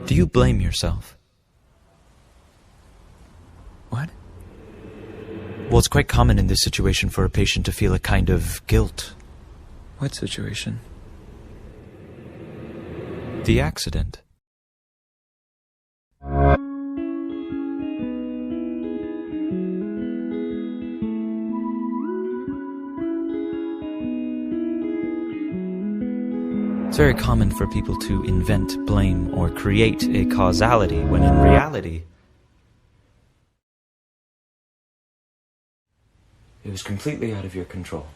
Do you blame yourself? What? Well, it's quite common in this situation for a patient to feel a kind of guilt. What situation? The accident. It's very common for people to invent, blame, or create a causality when in reality it was completely out of your control.